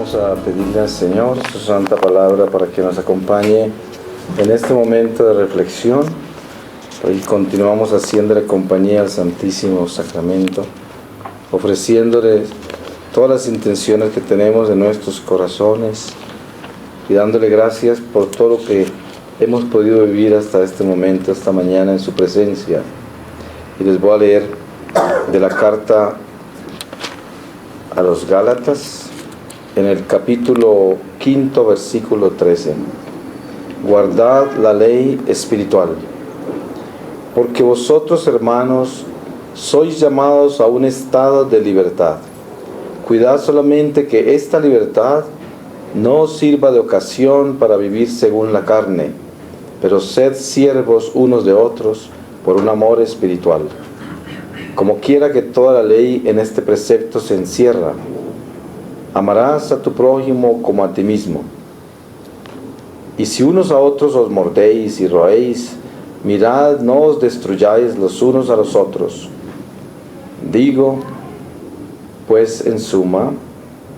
Vamos a pedirle al Señor su santa palabra para que nos acompañe en este momento de reflexión, y continuamos haciéndole compañía al Santísimo Sacramento, ofreciéndole todas las intenciones que tenemos en nuestros corazones y dándole gracias por todo lo que hemos podido vivir hasta este momento, esta mañana en su presencia. Y les voy a leer de la carta a los Gálatas, en el capítulo 5, versículo 13. Guardad la ley espiritual, porque vosotros, hermanos, sois llamados a un estado de libertad. Cuidad solamente que esta libertad no os sirva de ocasión para vivir según la carne, pero sed siervos unos de otros por un amor espiritual. Como quiera que toda la ley en este precepto se encierra: amarás a tu prójimo como a ti mismo. Y si unos a otros os mordéis y roéis, mirad, no os destruyáis los unos a los otros. Digo, pues en suma,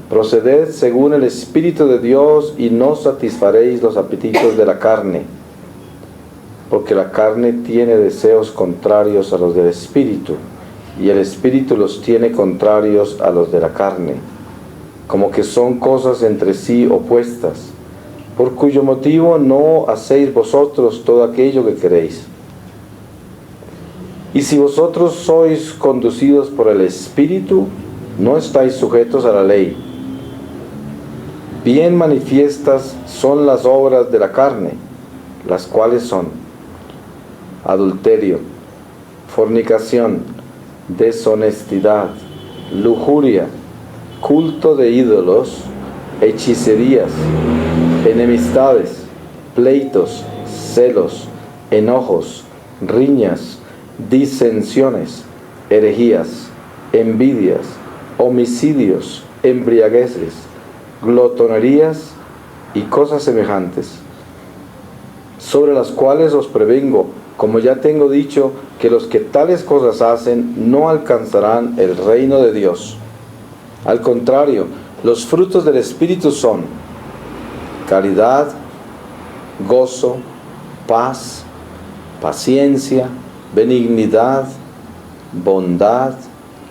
proceded según el Espíritu de Dios y no satisfaréis los apetitos de la carne, porque la carne tiene deseos contrarios a los del Espíritu, y el Espíritu los tiene contrarios a los de la carne, como que son cosas entre sí opuestas, por cuyo motivo no hacéis vosotros todo aquello que queréis. Y si vosotros sois conducidos por el Espíritu, no estáis sujetos a la ley. Bien manifiestas son las obras de la carne, las cuales son: adulterio, fornicación, deshonestidad, lujuria, culto de ídolos, hechicerías, enemistades, pleitos, celos, enojos, riñas, disensiones, herejías, envidias, homicidios, embriagueces, glotonerías y cosas semejantes, sobre las cuales os prevengo, como ya tengo dicho, que los que tales cosas hacen no alcanzarán el reino de Dios. Al contrario, los frutos del Espíritu son caridad, gozo, paz, paciencia, benignidad, bondad,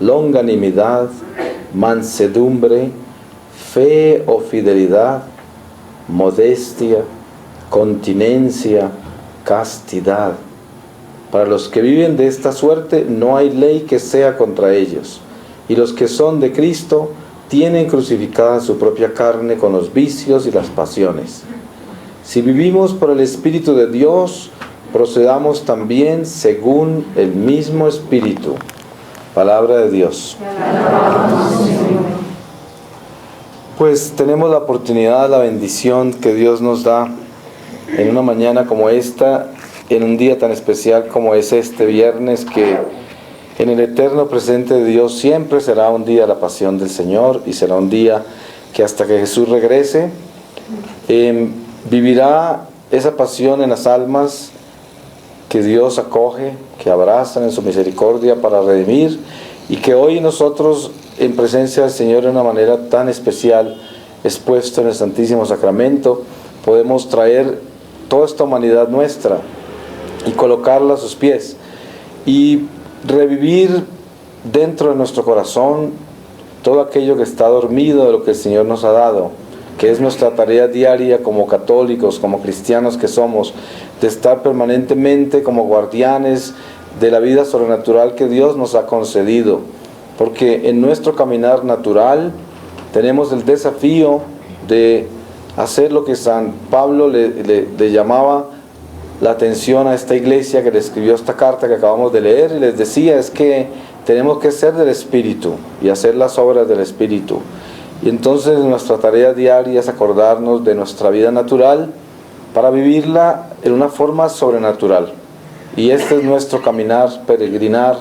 longanimidad, mansedumbre, fe o fidelidad, modestia, continencia, castidad. Para los que viven de esta suerte no hay ley que sea contra ellos. Y los que son de Cristo tienen crucificada su propia carne con los vicios y las pasiones. Si vivimos por el Espíritu de Dios, procedamos también según el mismo Espíritu. Palabra de Dios. Pues tenemos la oportunidad, la bendición que Dios nos da en una mañana como esta, en un día tan especial como es este viernes, que en el eterno presente de Dios siempre será un día de la pasión del Señor, y será un día que hasta que Jesús regrese vivirá esa pasión en las almas que Dios acoge, que abrazan en su misericordia para redimir, y que hoy nosotros, en presencia del Señor de una manera tan especial, expuesto en el Santísimo Sacramento, podemos traer toda esta humanidad nuestra y colocarla a sus pies y revivir dentro de nuestro corazón todo aquello que está dormido de lo que el Señor nos ha dado, que es nuestra tarea diaria como católicos, como cristianos que somos, de estar permanentemente como guardianes de la vida sobrenatural que Dios nos ha concedido, porque en nuestro caminar natural tenemos el desafío de hacer lo que San Pablo le llamaba la atención a esta iglesia que le escribió esta carta que acabamos de leer, y les decía, es que tenemos que ser del Espíritu y hacer las obras del Espíritu. Y entonces nuestra tarea diaria es acordarnos de nuestra vida natural para vivirla en una forma sobrenatural. Y este es nuestro caminar, peregrinar,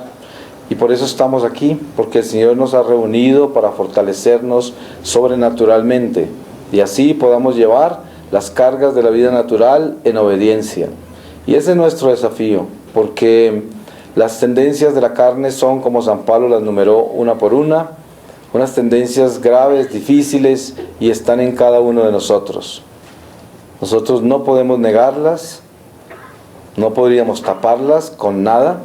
y por eso estamos aquí, porque el Señor nos ha reunido para fortalecernos sobrenaturalmente, y así podamos llevar las cargas de la vida natural en obediencia. Y ese es nuestro desafío, porque las tendencias de la carne son, como San Pablo las numeró una por una, unas tendencias graves, difíciles, y están en cada uno de nosotros. Nosotros no podemos negarlas, no podríamos taparlas con nada,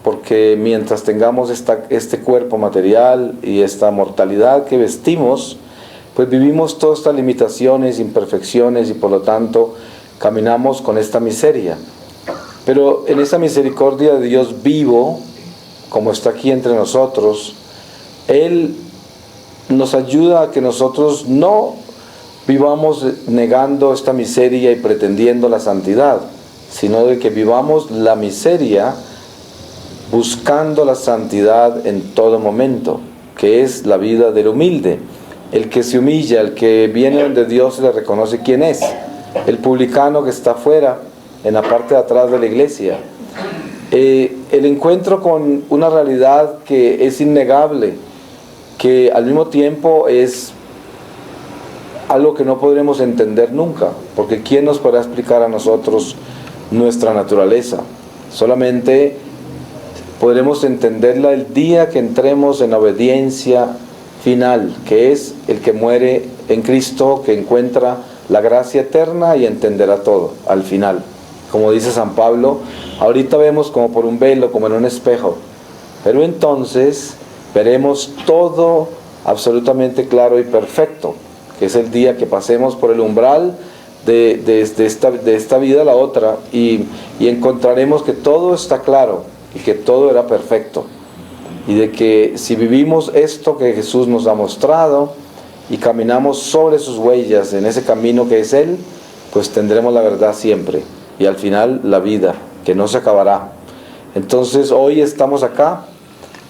porque mientras tengamos este cuerpo material y esta mortalidad que vestimos, pues vivimos todas estas limitaciones, imperfecciones, y por lo tanto caminamos con esta miseria. Pero en esa misericordia de Dios vivo, como está aquí entre nosotros, Él nos ayuda a que nosotros no vivamos negando esta miseria y pretendiendo la santidad, sino de que vivamos la miseria buscando la santidad en todo momento, que es la vida del humilde, el que se humilla, el que viene donde Dios le reconoce quién es, el publicano que está afuera, en la parte de atrás de la iglesia. El encuentro con una realidad que es innegable, que al mismo tiempo es algo que no podremos entender nunca, porque ¿quién nos podrá explicar a nosotros nuestra naturaleza? Solamente podremos entenderla el día que entremos en la obediencia final, que es el que muere en Cristo, que encuentra la gracia eterna y entenderá todo al final. Como dice San Pablo, ahorita vemos como por un velo, como en un espejo, pero entonces veremos todo absolutamente claro y perfecto, que es el día que pasemos por el umbral de esta vida a la otra, y encontraremos que todo está claro y que todo era perfecto, y de que si vivimos esto que Jesús nos ha mostrado y caminamos sobre sus huellas en ese camino que es Él, pues tendremos la verdad siempre, y al final la vida que no se acabará. Entonces hoy estamos acá,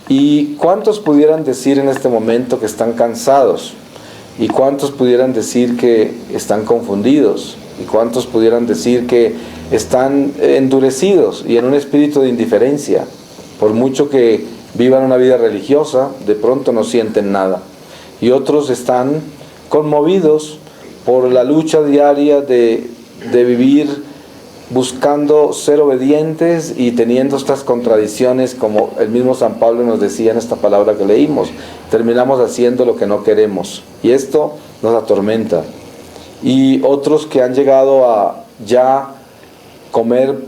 y ¿cuántos pudieran decir en este momento que están cansados? ¿Y cuántos pudieran decir que están confundidos? ¿Y cuántos pudieran decir que están endurecidos y en un espíritu de indiferencia? Por mucho que vivan una vida religiosa, de pronto no sienten nada. Y otros están conmovidos por la lucha diaria de vivir buscando ser obedientes y teniendo estas contradicciones, como el mismo San Pablo nos decía en esta palabra que leímos. Terminamos haciendo lo que no queremos, y esto nos atormenta. Y otros que han llegado a ya comer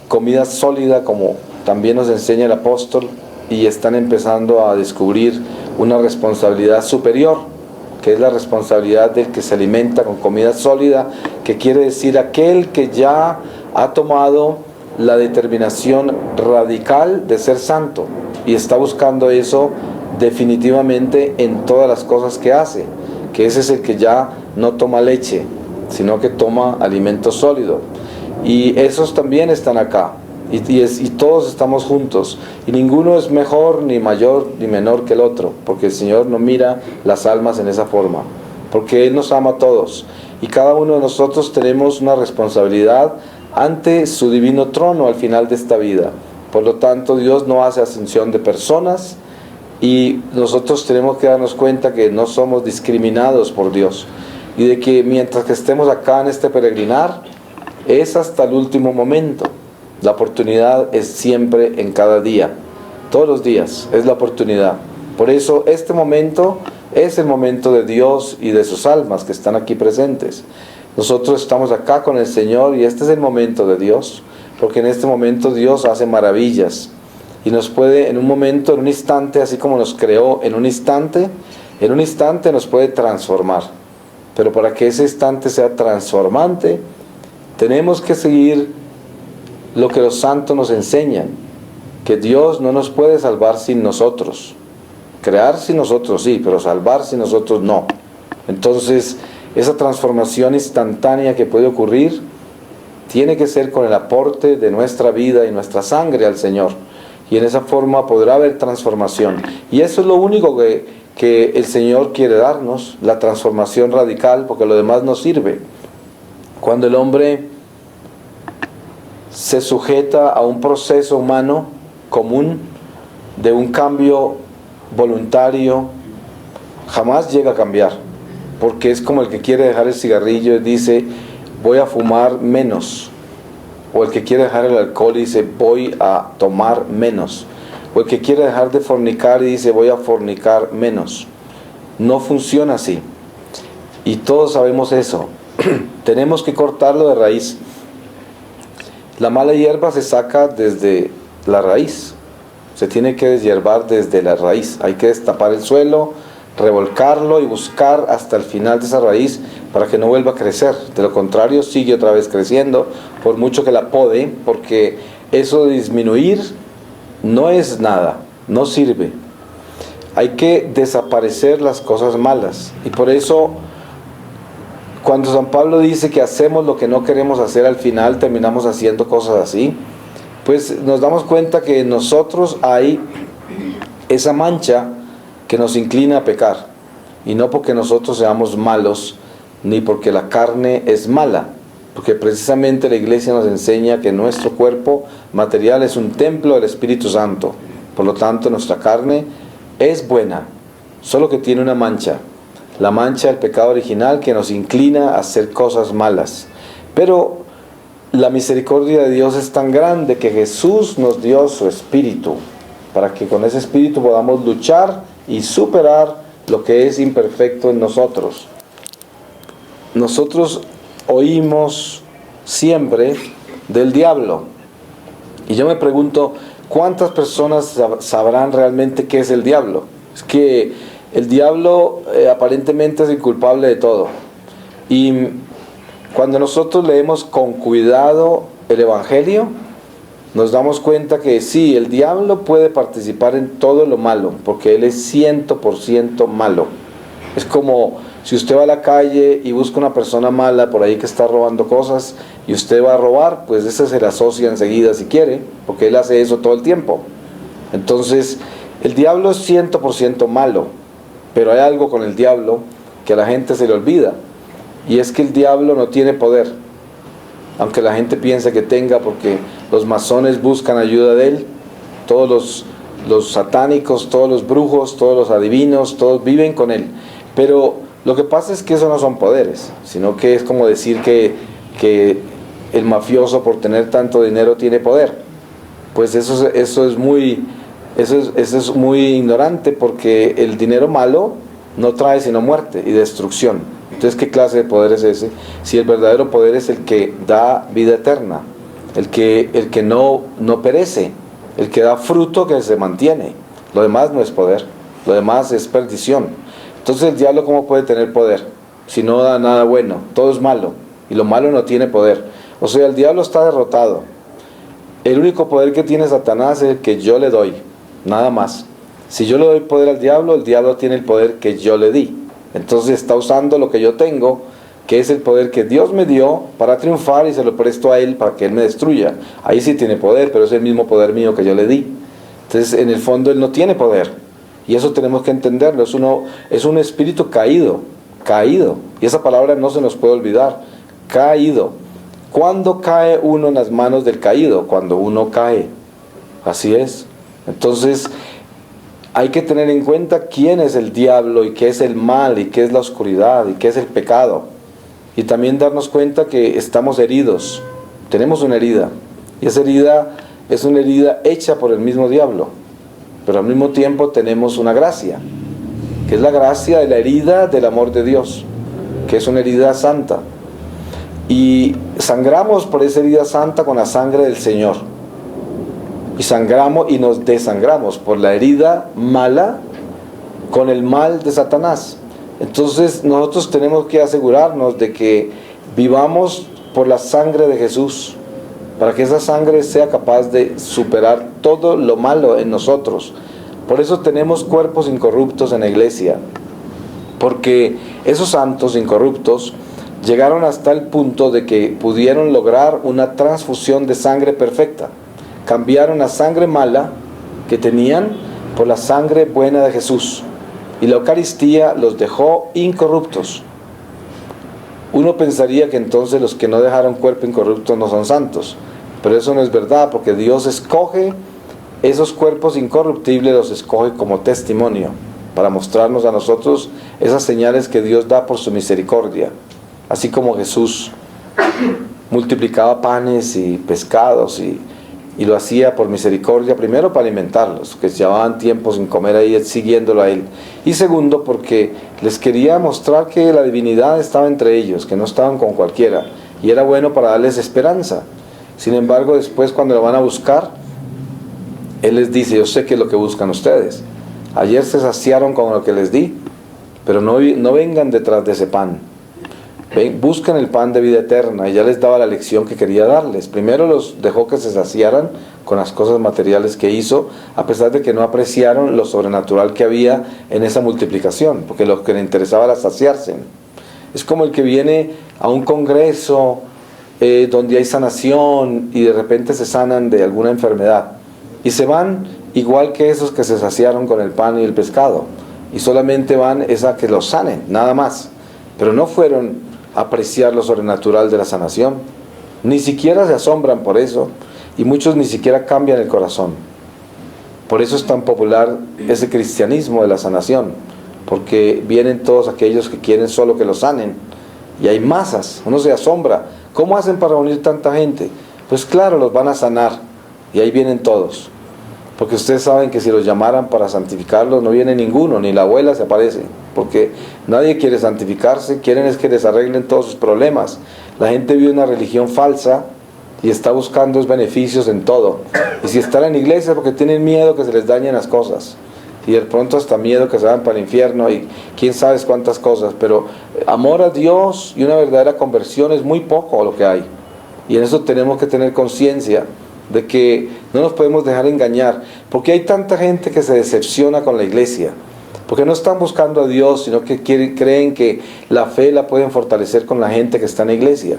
comida sólida, como también nos enseña el apóstol, y están empezando a descubrir una responsabilidad superior, que es la responsabilidad del que se alimenta con comida sólida, que quiere decir aquel que ya ha tomado la determinación radical de ser santo y está buscando eso definitivamente en todas las cosas que hace, que ese es el que ya no toma leche, sino que toma alimento sólido. Y esos también están acá, y todos estamos juntos, y ninguno es mejor, ni mayor, ni menor que el otro, porque el Señor no mira las almas en esa forma, porque Él nos ama a todos, y cada uno de nosotros tenemos una responsabilidad ante su divino trono al final de esta vida. Por lo tanto, Dios no hace acepción de personas, y nosotros tenemos que darnos cuenta que no somos discriminados por Dios, y de que mientras que estemos acá en este peregrinar, es hasta el último momento. La oportunidad es siempre en cada día, todos los días es la oportunidad. Por eso este momento es el momento de Dios y de sus almas que están aquí presentes. Nosotros estamos acá con el Señor, y este es el momento de Dios, porque en este momento Dios hace maravillas, y nos puede en un momento, en un instante, así como nos creó en un instante nos puede transformar. Pero para que ese instante sea transformante, tenemos que seguir lo que los santos nos enseñan, que Dios no nos puede salvar sin nosotros. Crear sin nosotros sí, pero salvar sin nosotros no. Entonces, esa transformación instantánea que puede ocurrir tiene que ser con el aporte de nuestra vida y nuestra sangre al Señor. Y en esa forma podrá haber transformación. Y eso es lo único que el Señor quiere darnos, la transformación radical, porque lo demás no sirve. Cuando el hombre se sujeta a un proceso humano común de un cambio voluntario, jamás llega a cambiar, porque es como el que quiere dejar el cigarrillo y dice voy a fumar menos, o el que quiere dejar el alcohol y dice voy a tomar menos. o el que quiere dejar de fornicar y dice voy a fornicar menos. No funciona así. Y todos sabemos eso. Tenemos que cortarlo de raíz. La mala hierba se saca desde la raíz. Se tiene que deshiervar desde la raíz. Hay que destapar el suelo, revolcarlo y buscar hasta el final de esa raíz para que no vuelva a crecer. De lo contrario, sigue otra vez creciendo, por mucho que la pode, porque eso de disminuir no es nada, no sirve. Hay que desaparecer las cosas malas. Y por eso, cuando San Pablo dice que hacemos lo que no queremos hacer, al final terminamos haciendo cosas así, pues nos damos cuenta que en nosotros hay esa mancha que nos inclina a pecar, y no porque nosotros seamos malos, ni porque la carne es mala, porque precisamente la iglesia nos enseña que nuestro cuerpo material es un templo del Espíritu Santo. Por lo tanto, nuestra carne es buena, solo que tiene una mancha, la mancha del pecado original que nos inclina a hacer cosas malas. Pero la misericordia de Dios es tan grande que Jesús nos dio su Espíritu, para que con ese Espíritu podamos luchar y superar lo que es imperfecto en nosotros. Nosotros oímos siempre del diablo, y yo me pregunto, ¿cuántas personas sabrán realmente qué es el diablo? Es que el diablo aparentemente es el culpable de todo, y cuando nosotros leemos con cuidado el Evangelio, nos damos cuenta que sí, el diablo puede participar en todo lo malo, porque él es 100% malo. Es como si usted va a la calle y busca una persona mala por ahí que está robando cosas, y usted va a robar, pues ese se le asocia enseguida si quiere, porque él hace eso todo el tiempo. Entonces, el diablo es 100% malo, pero hay algo con el diablo que a la gente se le olvida, y es que el diablo no tiene poder, aunque la gente piense que tenga, porque los masones buscan ayuda de él, todos los satánicos, todos los brujos, todos los adivinos, todos viven con él. Pero lo que pasa es que eso no son poderes, sino que es como decir que el mafioso por tener tanto dinero tiene poder. Pues eso es muy ignorante, porque el dinero malo no trae sino muerte y destrucción. Entonces, ¿qué clase de poder es ese? Si el verdadero poder es el que da vida eterna, el que no perece, el que da fruto que se mantiene. Lo demás no es poder, lo demás es perdición. Entonces, ¿el diablo cómo puede tener poder? Si no da nada bueno, todo es malo, y lo malo no tiene poder. O sea, el diablo está derrotado. El único poder que tiene Satanás es el que yo le doy, nada más. Si yo le doy poder al diablo, el diablo tiene el poder que yo le di. Entonces está usando lo que yo tengo, que es el poder que Dios me dio, para triunfar, y se lo presto a él para que él me destruya. Ahí sí tiene poder, pero es el mismo poder mío que yo le di. Entonces, en el fondo, él no tiene poder, y eso tenemos que entenderlo. Es un espíritu caído, y esa palabra no se nos puede olvidar, caído. ¿Cuándo cae uno en las manos del caído? Cuando uno cae. Así es. Entonces, hay que tener en cuenta quién es el diablo, y qué es el mal, y qué es la oscuridad, y qué es el pecado. Y también darnos cuenta que estamos heridos, tenemos una herida, y esa herida es una herida hecha por el mismo diablo, pero al mismo tiempo tenemos una gracia, que es la gracia de la herida del amor de Dios, que es una herida santa, y sangramos por esa herida santa con la sangre del Señor. Y sangramos y nos desangramos por la herida mala con el mal de Satanás. Entonces nosotros tenemos que asegurarnos de que vivamos por la sangre de Jesús, para que esa sangre sea capaz de superar todo lo malo en nosotros. Por eso tenemos cuerpos incorruptos en la iglesia, porque esos santos incorruptos llegaron hasta el punto de que pudieron lograr una transfusión de sangre perfecta. Cambiaron la sangre mala que tenían por la sangre buena de Jesús, y la Eucaristía los dejó incorruptos. Uno pensaría que entonces los que no dejaron cuerpo incorrupto no son santos, pero eso no es verdad, porque Dios escoge esos cuerpos incorruptibles, los escoge como testimonio, para mostrarnos a nosotros esas señales que Dios da por su misericordia. Así como Jesús multiplicaba panes y pescados, y y lo hacía por misericordia, primero para alimentarlos, que llevaban tiempo sin comer ahí siguiéndolo a él, y segundo porque les quería mostrar que la divinidad estaba entre ellos, que no estaban con cualquiera, y era bueno para darles esperanza. Sin embargo, después cuando lo van a buscar, él les dice: yo sé que es lo que buscan ustedes, ayer se saciaron con lo que les di, pero no vengan detrás de ese pan. Buscan el pan de vida eterna. Y ya les daba la lección que quería darles. Primero los dejó que se saciaran con las cosas materiales que hizo, a pesar de que no apreciaron lo sobrenatural que había en esa multiplicación, porque lo que le interesaba era saciarse. Es como el que viene a un congreso donde hay sanación y de repente se sanan de alguna enfermedad y se van igual que esos que se saciaron con el pan y el pescado, y solamente van a que los sanen, nada más, pero no fueron apreciar lo sobrenatural de la sanación, ni siquiera se asombran por eso, y muchos ni siquiera cambian el corazón. Por eso es tan popular ese cristianismo de la sanación, porque vienen todos aquellos que quieren solo que los sanen, y hay masas. Uno se asombra, ¿cómo hacen para reunir tanta gente? Pues claro, los van a sanar, y ahí vienen todos, porque ustedes saben que si los llamaran para santificarlos no viene ninguno, ni la abuela se aparece, porque nadie quiere santificarse, quieren es que les arreglen todos sus problemas. La gente vive una religión falsa y está buscando beneficios en todo, y si están en la iglesia porque tienen miedo que se les dañen las cosas, y de pronto hasta miedo que se vayan para el infierno y quién sabe cuántas cosas, pero amor a Dios y una verdadera conversión es muy poco lo que hay, y en eso tenemos que tener conciencia de que no nos podemos dejar engañar, porque hay tanta gente que se decepciona con la iglesia, porque no están buscando a Dios, sino que creen que la fe la pueden fortalecer con la gente que está en la iglesia,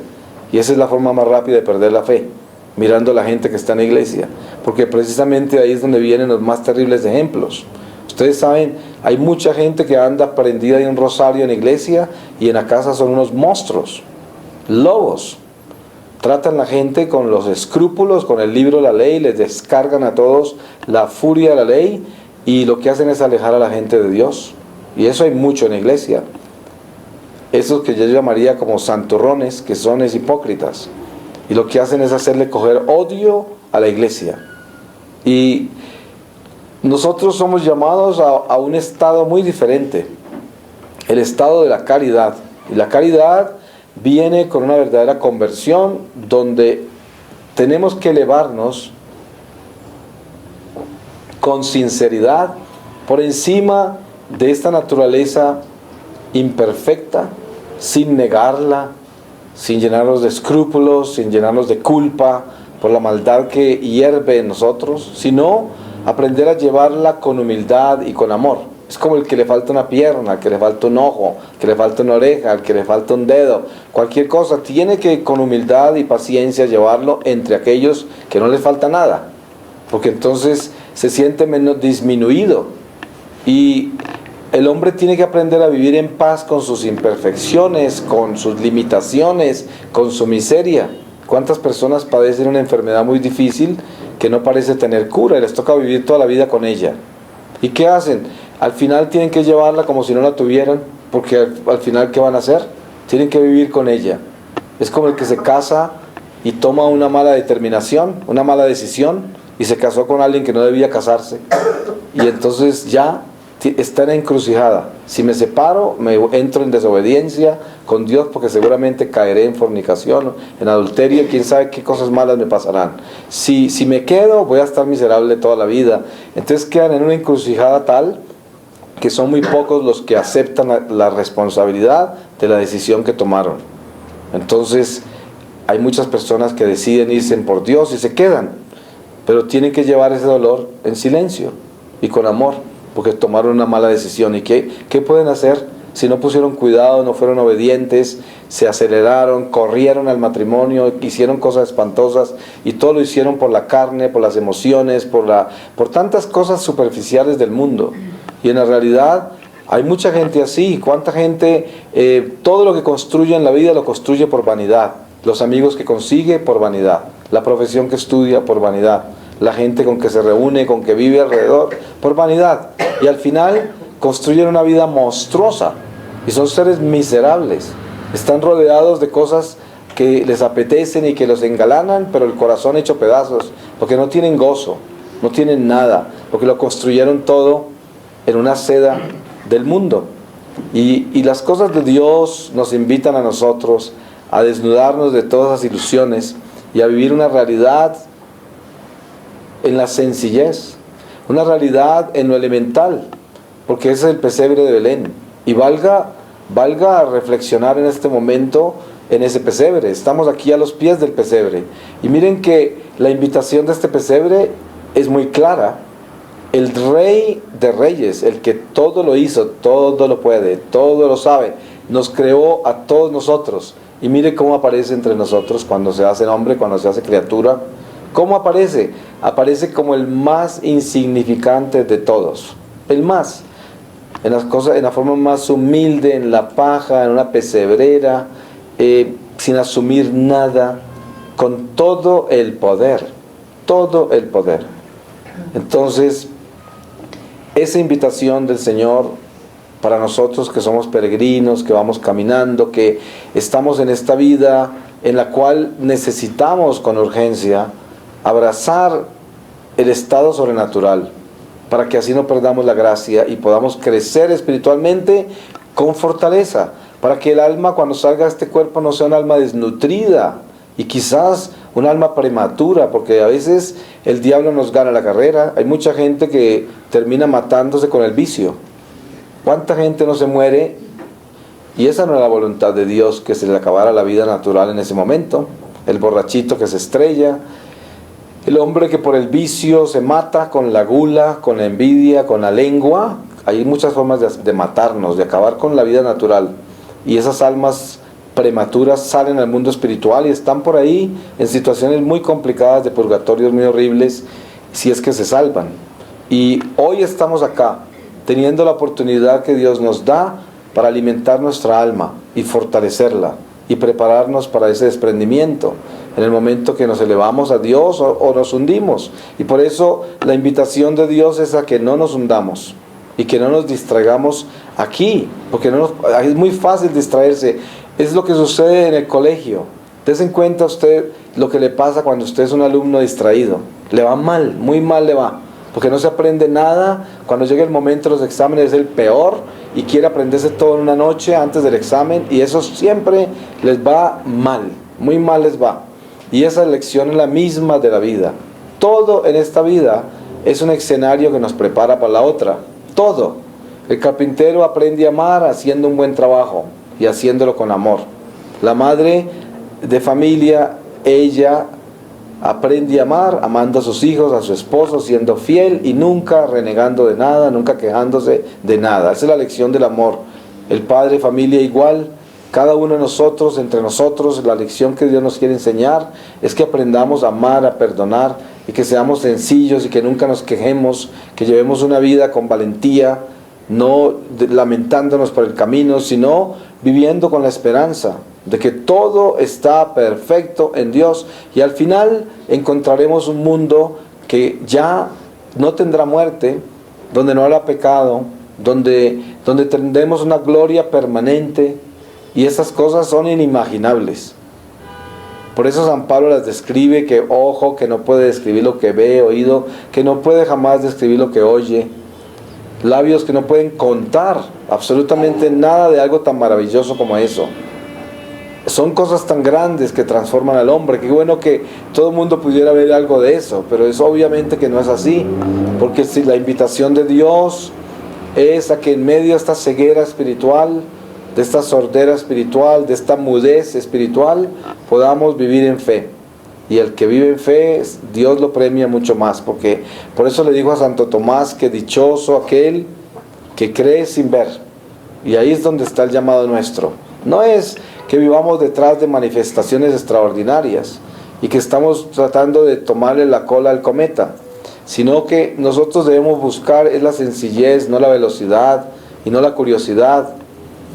y esa es la forma más rápida de perder la fe, mirando a la gente que está en la iglesia, porque precisamente ahí es donde vienen los más terribles ejemplos. Ustedes saben, hay mucha gente que anda prendida de un rosario en la iglesia y en la casa son unos monstruos, lobos. Tratan a la gente con los escrúpulos, con el libro de la ley, les descargan a todos la furia de la ley, y lo que hacen es alejar a la gente de Dios. Y eso hay mucho en la iglesia. Esos que yo llamaría como santurrones, que son hipócritas. Y lo que hacen es hacerle coger odio a la iglesia. Y nosotros somos llamados a un estado muy diferente. El estado de la caridad. Y la caridad viene con una verdadera conversión, donde tenemos que elevarnos con sinceridad por encima de esta naturaleza imperfecta, sin negarla, sin llenarnos de escrúpulos, sin llenarnos de culpa por la maldad que hierve en nosotros, sino aprender a llevarla con humildad y con amor. Es como el que le falta una pierna, al que le falta un ojo, al que le falta una oreja, al que le falta un dedo, cualquier cosa. Tiene que con humildad y paciencia llevarlo entre aquellos que no les falta nada, porque entonces se siente menos disminuido. Y el hombre tiene que aprender a vivir en paz con sus imperfecciones, con sus limitaciones, con su miseria. ¿Cuántas personas padecen una enfermedad muy difícil que no parece tener cura y les toca vivir toda la vida con ella? ¿Y qué hacen? Al final tienen que llevarla como si no la tuvieran, porque al final ¿qué van a hacer? Tienen que vivir con ella. Es como el que se casa y toma una mala determinación, una mala decisión, y se casó con alguien que no debía casarse, y entonces ya está en la encrucijada. Si me separo, me entro en desobediencia con Dios, porque seguramente caeré en fornicación, en adulterio, quién sabe qué cosas malas me pasarán. Si me quedo, voy a estar miserable toda la vida. Entonces quedan en una encrucijada tal que son muy pocos los que aceptan la responsabilidad de la decisión que tomaron. Entonces hay muchas personas que deciden irse por Dios y se quedan, pero tienen que llevar ese dolor en silencio y con amor, porque tomaron una mala decisión. ¿Y qué pueden hacer si no pusieron cuidado, no fueron obedientes, se aceleraron, corrieron al matrimonio, hicieron cosas espantosas, y todo lo hicieron por la carne, por las emociones, por tantas cosas superficiales del mundo? Y en la realidad hay mucha gente así. ¿Cuánta gente todo lo que construye en la vida lo construye por vanidad? Los amigos que consigue por vanidad, la profesión que estudia por vanidad, la gente con que se reúne, con que vive alrededor, por vanidad. Y al final construyen una vida monstruosa y son seres miserables. Están rodeados de cosas que les apetecen y que los engalanan, pero el corazón hecho pedazos, porque no tienen gozo, no tienen nada, porque lo construyeron todo en una seda del mundo. Y las cosas de Dios nos invitan a nosotros a desnudarnos de todas las ilusiones y a vivir una realidad en la sencillez, una realidad en lo elemental, porque ese es el pesebre de Belén. Y valga reflexionar en este momento en ese pesebre. Estamos aquí a los pies del pesebre. Y miren que la invitación de este pesebre es muy clara. El Rey de Reyes, el que todo lo hizo, todo lo puede, todo lo sabe, nos creó a todos nosotros. Y mire cómo aparece entre nosotros cuando se hace hombre, cuando se hace criatura. ¿Cómo aparece? Aparece como el más insignificante de todos. El más. En las cosas, en la forma más humilde, en la paja, en una pesebrera, sin asumir nada, con todo el poder. Todo el poder. Entonces, esa invitación del Señor para nosotros que somos peregrinos, que vamos caminando, que estamos en esta vida en la cual necesitamos con urgencia abrazar el estado sobrenatural, para que así no perdamos la gracia y podamos crecer espiritualmente con fortaleza, para que el alma cuando salga de este cuerpo no sea un alma desnutrida y quizás un alma prematura, porque a veces el diablo nos gana la carrera. Hay mucha gente que termina matándose con el vicio. ¿Cuánta gente no se muere? Y esa no es la voluntad de Dios, que se le acabara la vida natural en ese momento. El borrachito que se estrella, el hombre que por el vicio se mata con la gula, con la envidia, con la lengua. Hay muchas formas de matarnos, de acabar con la vida natural. Y esas almas prematuras salen al mundo espiritual y están por ahí en situaciones muy complicadas, de purgatorios muy horribles, si es que se salvan. Y hoy estamos acá, teniendo la oportunidad que Dios nos da para alimentar nuestra alma y fortalecerla y prepararnos para ese desprendimiento en el momento que nos elevamos a Dios o nos hundimos. Y por eso la invitación de Dios es a que no nos hundamos y que no nos distraigamos aquí, porque es muy fácil distraerse. Es lo que sucede en el colegio. Dese en cuenta usted lo que le pasa cuando usted es un alumno distraído. Le va mal, muy mal le va, porque no se aprende nada. Cuando llega el momento de los exámenes es el peor y quiere aprenderse todo en una noche antes del examen, y eso siempre les va mal, muy mal les va. Y esa lección es la misma de la vida. Todo en esta vida es un escenario que nos prepara para la otra. Todo. El carpintero aprende a amar haciendo un buen trabajo y haciéndolo con amor. La madre de familia, ella aprende a amar amando a sus hijos, a su esposo, siendo fiel y nunca renegando de nada, nunca quejándose de nada. Esa es la lección del amor. El padre de familia igual. Cada uno de nosotros, entre nosotros, la lección que Dios nos quiere enseñar es que aprendamos a amar, a perdonar, y que seamos sencillos y que nunca nos quejemos, que llevemos una vida con valentía, no lamentándonos por el camino, sino viviendo con la esperanza de que todo está perfecto en Dios, y al final encontraremos un mundo que ya no tendrá muerte, donde no habrá pecado, donde tendremos una gloria permanente. Y esas cosas son inimaginables. Por eso San Pablo las describe, que ojo que no puede describir lo que ve, oído que no puede jamás describir lo que oye, labios que no pueden contar absolutamente nada de algo tan maravilloso como eso. Son cosas tan grandes que transforman al hombre. Qué bueno que todo el mundo pudiera ver algo de eso, pero es obviamente que no es así, porque si la invitación de Dios es a que en medio de esta ceguera espiritual, de esta sordera espiritual, de esta mudez espiritual, podamos vivir en fe. Y el que vive en fe, Dios lo premia mucho más, porque por eso le dijo a Santo Tomás que dichoso aquel que cree sin ver. Y ahí es donde está el llamado nuestro. No es que vivamos detrás de manifestaciones extraordinarias y que estamos tratando de tomarle la cola al cometa, sino que nosotros debemos buscar es la sencillez, no la velocidad y no la curiosidad.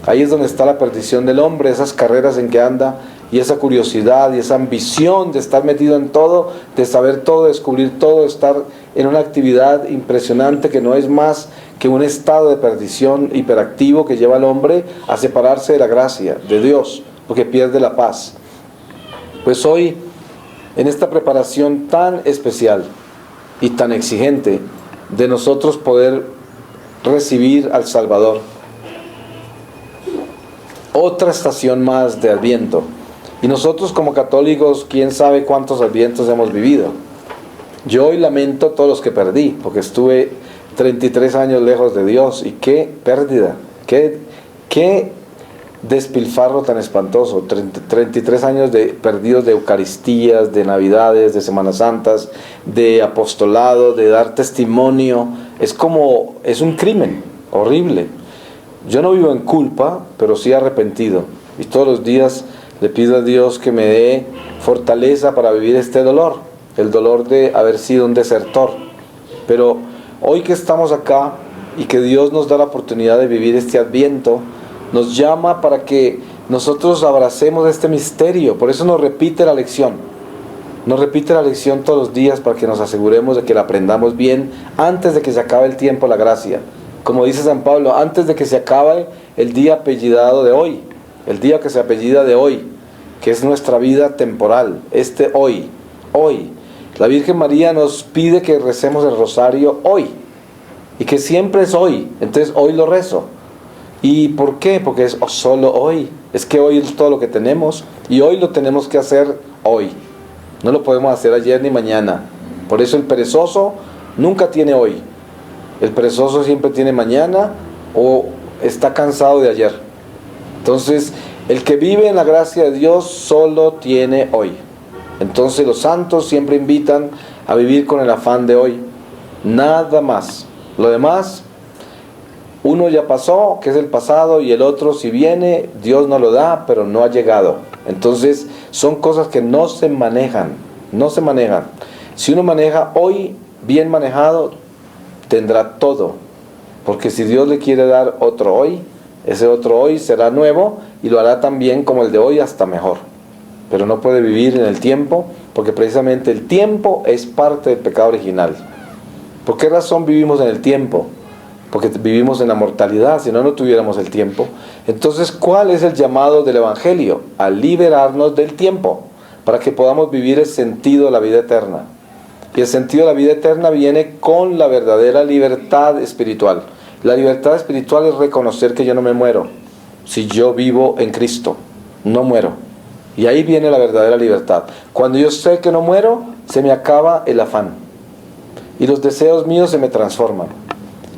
Ahí es donde está la perdición del hombre, esas carreras en que anda, y esa curiosidad y esa ambición de estar metido en todo, de saber todo, descubrir todo, estar en una actividad impresionante que no es más que un estado de perdición hiperactivo que lleva al hombre a separarse de la gracia de Dios, porque pierde la paz. Pues hoy en esta preparación tan especial y tan exigente de nosotros poder recibir al Salvador. Otra estación más de Adviento. Y nosotros como católicos, quién sabe cuántos Advientos hemos vivido. Yo hoy lamento todos los que perdí, porque estuve 33 años lejos de Dios, y qué pérdida, qué despilfarro tan espantoso. 33 años perdidos de Eucaristías, de Navidades, de Semanas Santas, de apostolado, de dar testimonio. Es un crimen horrible. Yo no vivo en culpa, pero sí arrepentido, y todos los días le pido a Dios que me dé fortaleza para vivir este dolor, el dolor de haber sido un desertor. Pero hoy que estamos acá y que Dios nos da la oportunidad de vivir este Adviento, nos llama para que nosotros abracemos este misterio. Por eso nos repite la lección. Nos repite la lección todos los días para que nos aseguremos de que la aprendamos bien antes de que se acabe el tiempo, la gracia. Como dice San Pablo, antes de que se acabe el día apellidado de hoy, el día que se apellida de hoy, que es nuestra vida temporal, hoy. La Virgen María nos pide que recemos el rosario hoy, y que siempre es hoy. Entonces hoy lo rezo. ¿Y por qué? Porque es solo hoy. Es que hoy es todo lo que tenemos, y hoy lo tenemos que hacer hoy. No lo podemos hacer ayer ni mañana. Por eso el perezoso nunca tiene hoy. El perezoso siempre tiene mañana, o está cansado de ayer. Entonces, el que vive en la gracia de Dios solo tiene hoy. Entonces los santos siempre invitan a vivir con el afán de hoy. Nada más. Lo demás, uno ya pasó, que es el pasado, y el otro si viene, Dios no lo da, pero no ha llegado. Entonces son cosas que no se manejan. Si uno maneja hoy, bien manejado, tendrá todo. Porque si Dios le quiere dar otro hoy, ese otro hoy será nuevo, y lo hará también como el de hoy, hasta mejor. Pero no puede vivir en el tiempo, porque precisamente el tiempo es parte del pecado original. ¿Por qué razón vivimos en el tiempo? Porque vivimos en la mortalidad. Si no, no tuviéramos el tiempo. Entonces, ¿cuál es el llamado del Evangelio? A liberarnos del tiempo, para que podamos vivir el sentido de la vida eterna. Y el sentido de la vida eterna viene con la verdadera libertad espiritual. La libertad espiritual es reconocer que yo no me muero. Si yo vivo en Cristo, no muero. Y ahí viene la verdadera libertad. Cuando yo sé que no muero, se me acaba el afán. Y los deseos míos se me transforman.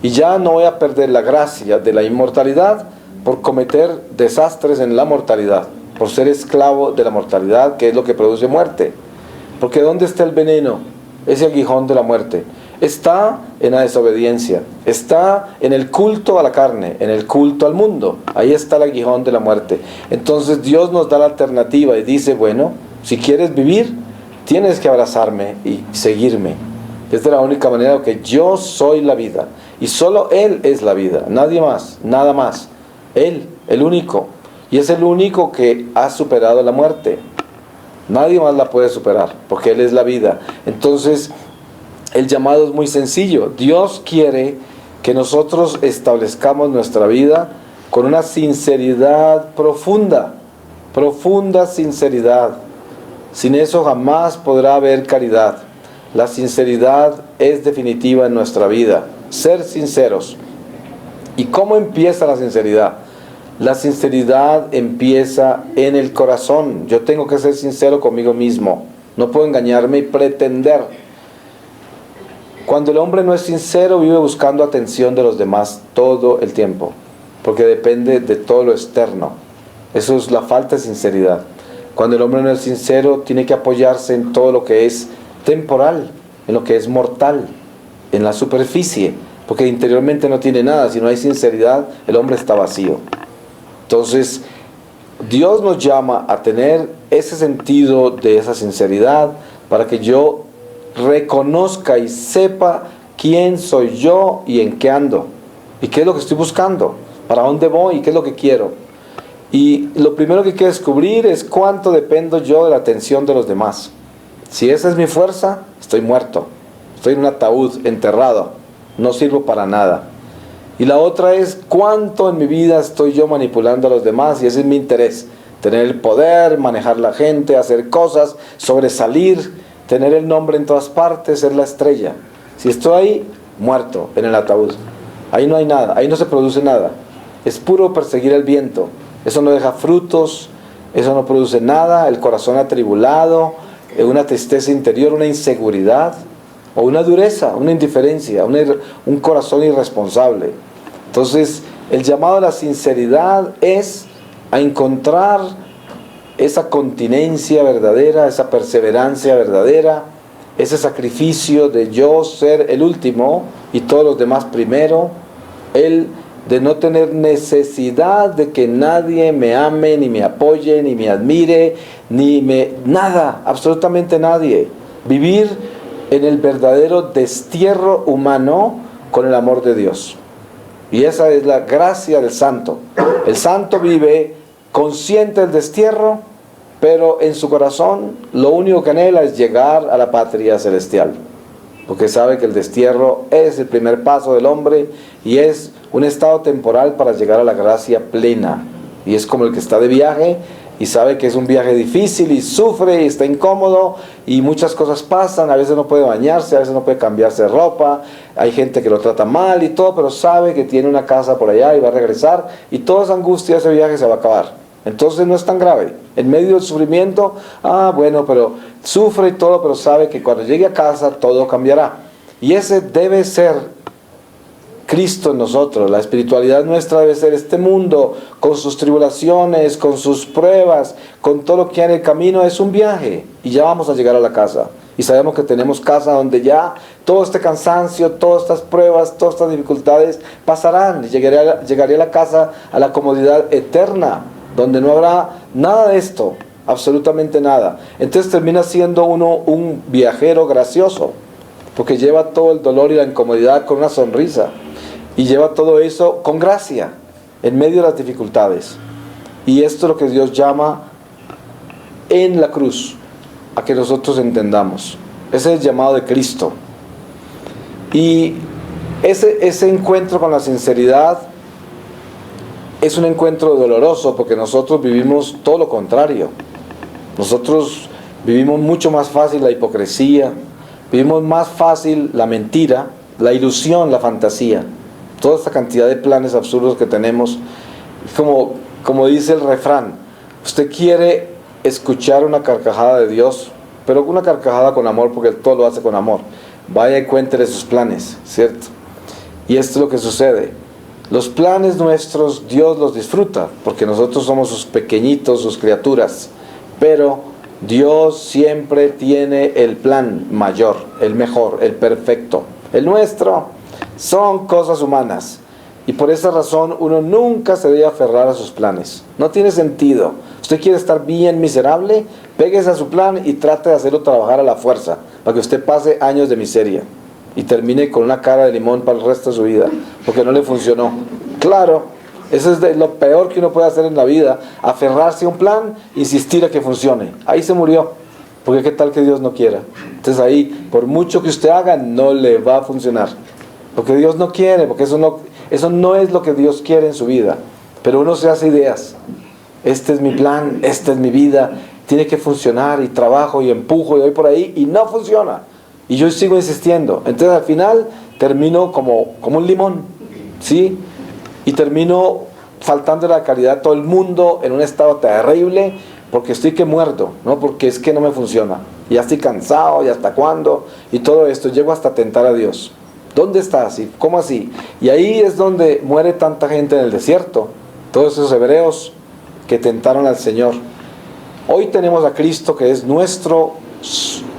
Y ya no voy a perder la gracia de la inmortalidad por cometer desastres en la mortalidad, por ser esclavo de la mortalidad, que es lo que produce muerte. Porque ¿dónde está el veneno? Ese aguijón de la muerte. Está en la desobediencia, está en el culto a la carne, en el culto al mundo. Ahí está el aguijón de la muerte. Entonces Dios nos da la alternativa y dice, bueno, si quieres vivir, tienes que abrazarme y seguirme. Esta es la única manera, que yo soy la vida. Y solo Él es la vida, nadie más, nada más. Él, el único. Y es el único que ha superado la muerte. Nadie más la puede superar, porque Él es la vida. Entonces, el llamado es muy sencillo. Dios quiere que nosotros establezcamos nuestra vida con una sinceridad profunda. Profunda sinceridad. Sin eso jamás podrá haber caridad. La sinceridad es definitiva en nuestra vida. Ser sinceros. ¿Y cómo empieza la sinceridad? La sinceridad empieza en el corazón. Yo tengo que ser sincero conmigo mismo. No puedo engañarme y pretender. Cuando el hombre no es sincero, vive buscando atención de los demás todo el tiempo, porque depende de todo lo externo. Eso es la falta de sinceridad. Cuando el hombre no es sincero, tiene que apoyarse en todo lo que es temporal, en lo que es mortal, en la superficie, porque interiormente no tiene nada. Si no hay sinceridad, el hombre está vacío. Entonces, Dios nos llama a tener ese sentido de esa sinceridad, para que yo reconozca y sepa quién soy yo y en qué ando, y qué es lo que estoy buscando, para dónde voy y qué es lo que quiero. Y lo primero que hay que descubrir es cuánto dependo yo de la atención de los demás. Si esa es mi fuerza, estoy muerto, estoy en un ataúd, enterrado, no sirvo para nada. Y la otra es cuánto en mi vida estoy yo manipulando a los demás, y ese es mi interés. tener el poder, manejar la gente, hacer cosas, sobresalir, tener el nombre en todas partes, ser la estrella. Si estoy ahí, muerto en el ataúd. Ahí no hay nada, ahí no se produce nada. Es puro perseguir el viento. Eso no deja frutos, eso no produce nada, el corazón atribulado, una tristeza interior, una inseguridad, o una dureza, una indiferencia, un corazón irresponsable. Entonces, el llamado a la sinceridad es a encontrar esa continencia verdadera, esa perseverancia verdadera, ese sacrificio de yo ser el último y todos los demás primero, el de no tener necesidad de que nadie me ame, ni me apoye, ni me admire, nada, absolutamente nadie. Vivir en el verdadero destierro humano con el amor de Dios. Y esa es la gracia del santo. El santo vive consciente del destierro, pero en su corazón lo único que anhela es llegar a la patria celestial. Porque sabe que el destierro es el primer paso del hombre y es un estado temporal para llegar a la gracia plena. Y es como el que está de viaje y sabe que es un viaje difícil y sufre y está incómodo y muchas cosas pasan. A veces no puede bañarse, a veces no puede cambiarse de ropa, hay gente que lo trata mal y todo, pero sabe que tiene una casa por allá y va a regresar y toda esa angustia de ese viaje se va a acabar. Entonces no es tan grave. En medio del sufrimiento, bueno, pero sufre y todo, pero sabe que cuando llegue a casa todo cambiará. Y ese debe ser Cristo en nosotros. La espiritualidad nuestra debe ser este mundo, con sus tribulaciones, con sus pruebas, con todo lo que hay en el camino. Es un viaje y ya vamos a llegar a la casa. Y sabemos que tenemos casa donde ya todo este cansancio, todas estas pruebas, todas estas dificultades pasarán. Y llegaré a la casa, a la comodidad eterna, donde no habrá nada de esto, absolutamente nada. Entonces termina siendo uno un viajero gracioso, porque lleva todo el dolor y la incomodidad con una sonrisa, y lleva todo eso con gracia, en medio de las dificultades. Y esto es lo que Dios llama en la cruz, a que nosotros entendamos. Ese es el llamado de Cristo. Y ese encuentro con la sinceridad es un encuentro doloroso, porque nosotros vivimos todo lo contrario. Nosotros vivimos mucho más fácil la hipocresía, vivimos más fácil la mentira, la ilusión, la fantasía. Toda esta cantidad de planes absurdos que tenemos. Como dice el refrán, usted quiere escuchar una carcajada de Dios, pero una carcajada con amor, porque Él todo lo hace con amor. Vaya y cuéntele sus planes, ¿cierto? Y esto es lo que sucede. Los planes nuestros Dios los disfruta, porque nosotros somos sus pequeñitos, sus criaturas. Pero Dios siempre tiene el plan mayor, el mejor, el perfecto. El nuestro son cosas humanas. Y por esa razón uno nunca se debe aferrar a sus planes. No tiene sentido. Usted quiere estar bien miserable, péguese a su plan y trate de hacerlo trabajar a la fuerza, para que usted pase años de miseria y termine con una cara de limón para el resto de su vida, porque no le funcionó. Claro, eso es lo peor que uno puede hacer en la vida, aferrarse a un plan, insistir a que funcione. Ahí se murió, porque qué tal que Dios no quiera. Entonces ahí, por mucho que usted haga, no le va a funcionar, porque Dios no quiere, porque eso no es lo que Dios quiere en su vida. Pero uno se hace ideas. Este es mi plan, esta es mi vida, tiene que funcionar, y trabajo y empujo y voy por ahí y no funciona. Y yo sigo insistiendo. Entonces al final termino como un limón, ¿sí? Y termino faltando la caridad a todo el mundo, en un estado terrible, porque estoy que muerdo, ¿no? Porque es que no me funciona. Y ya estoy cansado, y hasta cuándo, y todo esto. Llego hasta tentar a Dios. ¿Dónde estás? ¿Y cómo así? Y ahí es donde muere tanta gente en el desierto. Todos esos hebreos que tentaron al Señor. Hoy tenemos a Cristo, que es nuestro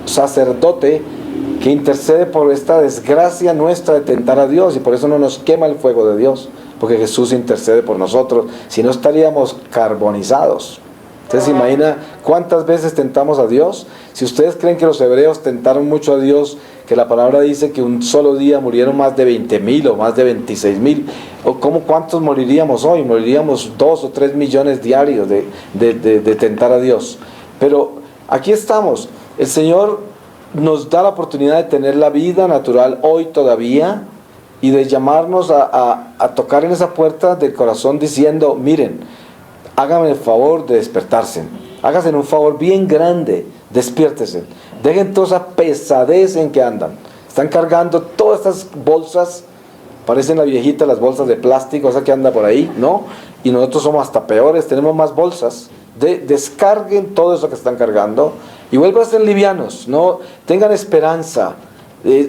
sacerdote, que intercede por esta desgracia nuestra de tentar a Dios, y por eso no nos quema el fuego de Dios, porque Jesús intercede por nosotros. Si no, estaríamos carbonizados. Ustedes se imagina cuántas veces tentamos a Dios. Si ustedes creen que los hebreos tentaron mucho a Dios, que la palabra dice que un solo día murieron más de 20,000 o más de 26,000, o ¿cuántos moriríamos hoy? Moriríamos 2 o 3 millones diarios de tentar a Dios. Pero aquí estamos. El Señor nos da la oportunidad de tener la vida natural hoy todavía, y de llamarnos a tocar en esa puerta del corazón diciendo: miren, háganme el favor de despertarse. Háganse un favor bien grande, despiértese. Dejen toda esa pesadez en que andan. Están cargando todas estas bolsas, parecen la viejita, las bolsas de plástico, esa que anda por ahí, ¿no? Y nosotros somos hasta peores, tenemos más bolsas. Descarguen todo eso que están cargando y vuelvan a ser livianos, ¿no? Tengan esperanza,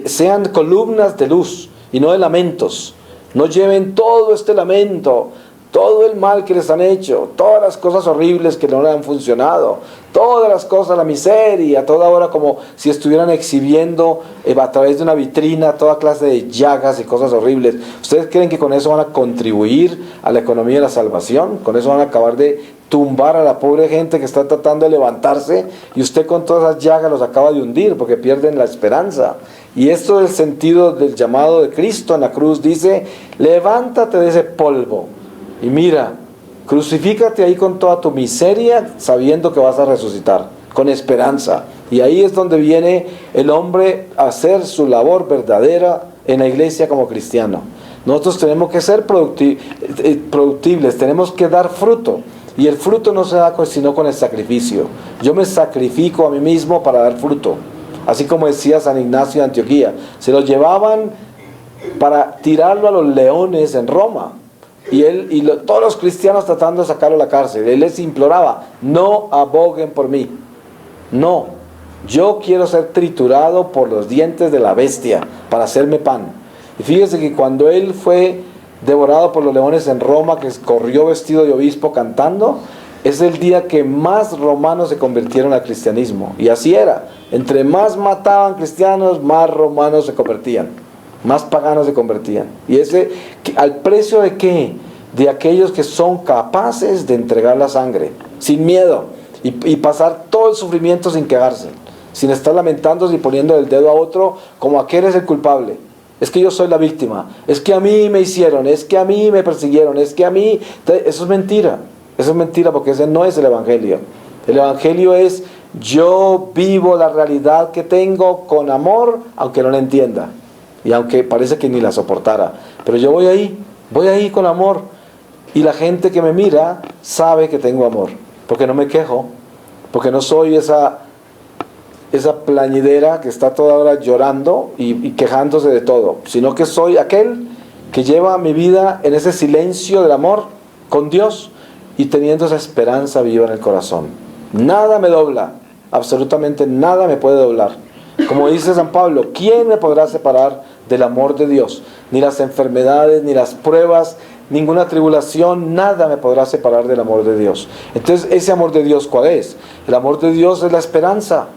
sean columnas de luz y no de lamentos. No lleven todo este lamento, todo el mal que les han hecho, todas las cosas horribles que no les han funcionado, todas las cosas, la miseria, toda hora como si estuvieran exhibiendo a través de una vitrina toda clase de llagas y cosas horribles. ¿Ustedes creen que con eso van a contribuir a la economía de la salvación? ¿Con eso van a acabar de tumbar a la pobre gente que está tratando de levantarse? Y usted con todas esas llagas los acaba de hundir porque pierden la esperanza. Y esto es el sentido del llamado de Cristo en la cruz. Dice, levántate de ese polvo y mira, crucifícate ahí con toda tu miseria, sabiendo que vas a resucitar, con esperanza. Y ahí es donde viene el hombre a hacer su labor verdadera en la iglesia como cristiano. Nosotros tenemos que ser productibles, tenemos que dar fruto. Y el fruto no se da sino con el sacrificio. Yo me sacrifico a mí mismo para dar fruto. Así como decía San Ignacio de Antioquía, se lo llevaban para tirarlo a los leones en Roma. Y todos los cristianos tratando de sacarlo a la cárcel. Él les imploraba, no aboguen por mí. No, yo quiero ser triturado por los dientes de la bestia para hacerme pan. Y fíjese que cuando él fue devorado por los leones en Roma, que corrió vestido de obispo cantando, es el día que más romanos se convirtieron al cristianismo. Y así era, entre más mataban cristianos, más romanos se convertían. Más paganos se convertían. ¿Y al precio de qué? De aquellos que son capaces de entregar la sangre, sin miedo, y pasar todo el sufrimiento sin quejarse, sin estar lamentándose y poniendo el dedo a otro como aquel es el culpable. Es que yo soy la víctima, es que a mí me hicieron, es que a mí me persiguieron, es que a mí... Eso es mentira, porque ese no es el Evangelio. El Evangelio es, yo vivo la realidad que tengo con amor, aunque no la entienda. Y aunque parece que ni la soportara, pero yo voy ahí con amor. Y la gente que me mira sabe que tengo amor, porque no me quejo, porque no soy esa plañidera que está toda hora llorando y quejándose de todo, sino que soy aquel que lleva mi vida en ese silencio del amor con Dios y teniendo esa esperanza viva en el corazón. Nada me dobla, absolutamente nada me puede doblar. Como dice San Pablo, ¿quién me podrá separar del amor de Dios? Ni las enfermedades, ni las pruebas, ninguna tribulación, nada me podrá separar del amor de Dios. Entonces, ¿ese amor de Dios cuál es? El amor de Dios es la esperanza,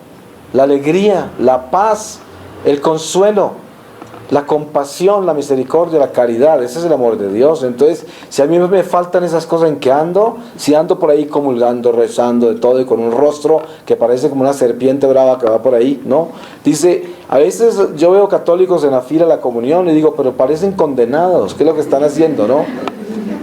la alegría, la paz, el consuelo, la compasión, la misericordia, la caridad. Ese es el amor de Dios. Entonces, si a mí me faltan esas cosas, ¿en qué ando? Si ando por ahí comulgando, rezando, de todo, y con un rostro que parece como una serpiente brava que va por ahí, ¿no? Dice, a veces yo veo católicos en la fila de la comunión y digo, pero parecen condenados, ¿qué es lo que están haciendo, no?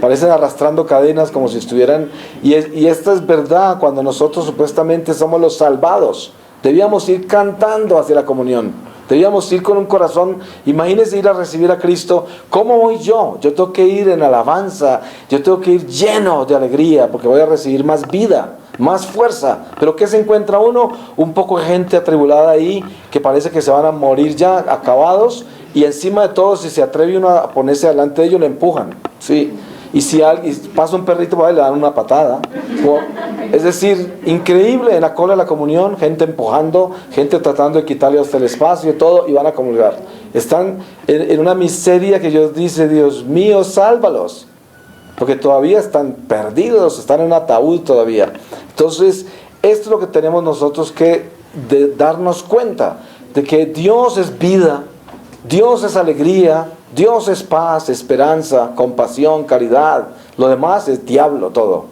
Parecen arrastrando cadenas como si estuvieran... Y esta es verdad, cuando nosotros supuestamente somos los salvados. Debíamos ir cantando hacia la comunión. Debíamos ir con un corazón, imagínense ir a recibir a Cristo. ¿Cómo voy yo? Yo tengo que ir en alabanza, yo tengo que ir lleno de alegría, porque voy a recibir más vida, más fuerza. Pero ¿qué se encuentra uno? Un poco de gente atribulada ahí, que parece que se van a morir ya, acabados, y encima de todo, si se atreve uno a ponerse delante de ellos, le empujan, ¿sí? Y si alguien pasa un perrito por ahí, le dan una patada. Es decir, increíble, en la cola de la comunión, gente empujando, gente tratando de quitarle hasta el espacio y todo, y van a comulgar. Están en una miseria que Dios dice, Dios mío, sálvalos. Porque todavía están perdidos, están en un ataúd todavía. Entonces, esto es lo que tenemos nosotros que darnos cuenta, de que Dios es vida, Dios es alegría, Dios es paz, esperanza, compasión, caridad. Lo demás es diablo todo.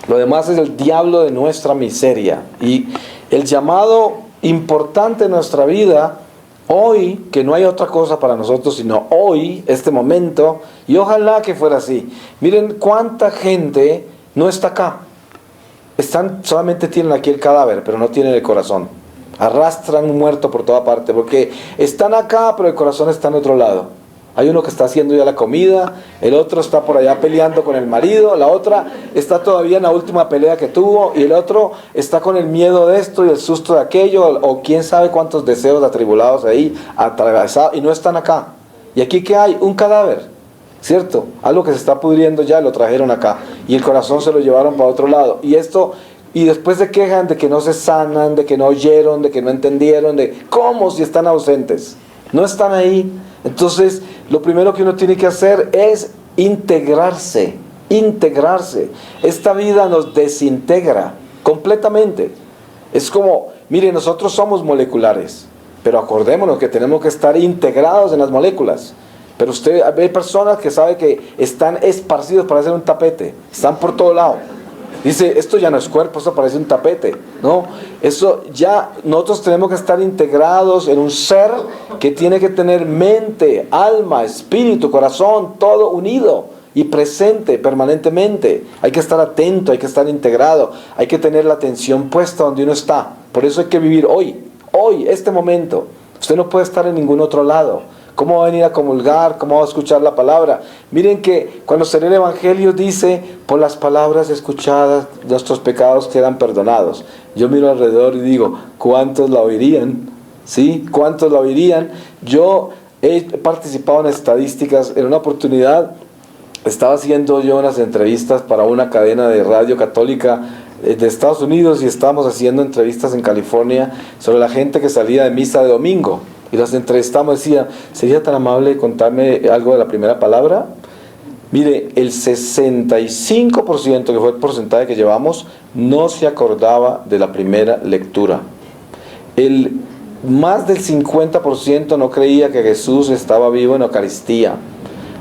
Lo demás es el diablo de nuestra miseria. Y el llamado importante en nuestra vida, hoy, que no hay otra cosa para nosotros, sino hoy, este momento, y ojalá que fuera así. Miren cuánta gente no está acá. Solamente tienen aquí el cadáver, pero no tienen el corazón. Arrastran un muerto por toda parte, porque están acá, pero el corazón está en otro lado. Hay uno que está haciendo ya la comida, el otro está por allá peleando con el marido, la otra está todavía en la última pelea que tuvo, y el otro está con el miedo de esto y el susto de aquello, o quién sabe cuántos deseos atribulados ahí, atravesados, y no están acá. ¿Y aquí qué hay? Un cadáver, ¿cierto? Algo que se está pudriendo ya, lo trajeron acá, y el corazón se lo llevaron para otro lado. Y después se quejan de que no se sanan, de que no oyeron, de que no entendieron, de cómo si están ausentes. No están ahí. Entonces, lo primero que uno tiene que hacer es integrarse. Esta vida nos desintegra completamente. Es como, mire, nosotros somos moleculares, pero acordémonos que tenemos que estar integrados en las moléculas. Pero hay personas que saben que están esparcidos para hacer un tapete, están por todo lado. Dice, esto ya no es cuerpo, esto parece un tapete, ¿no? Eso ya, nosotros tenemos que estar integrados en un ser que tiene que tener mente, alma, espíritu, corazón, todo unido y presente permanentemente. Hay que estar atento, hay que estar integrado, hay que tener la atención puesta donde uno está. Por eso hay que vivir hoy, este momento. Usted no puede estar en ningún otro lado. ¿Cómo va a venir a comulgar? ¿Cómo va a escuchar la palabra? Miren que cuando se lee el Evangelio dice, por las palabras escuchadas nuestros pecados quedan perdonados. Yo miro alrededor y digo, ¿cuántos la oirían? ¿Sí? ¿Cuántos la oirían? Yo he participado en estadísticas. En una oportunidad estaba haciendo yo unas entrevistas para una cadena de radio católica de Estados Unidos, y estábamos haciendo entrevistas en California sobre la gente que salía de misa de domingo. Y las entrevistamos, decía, ¿sería tan amable de contarme algo de la primera palabra? Mire, el 65%, que fue el porcentaje que llevamos, no se acordaba de la primera lectura. Más del 50% no creía que Jesús estaba vivo en Eucaristía.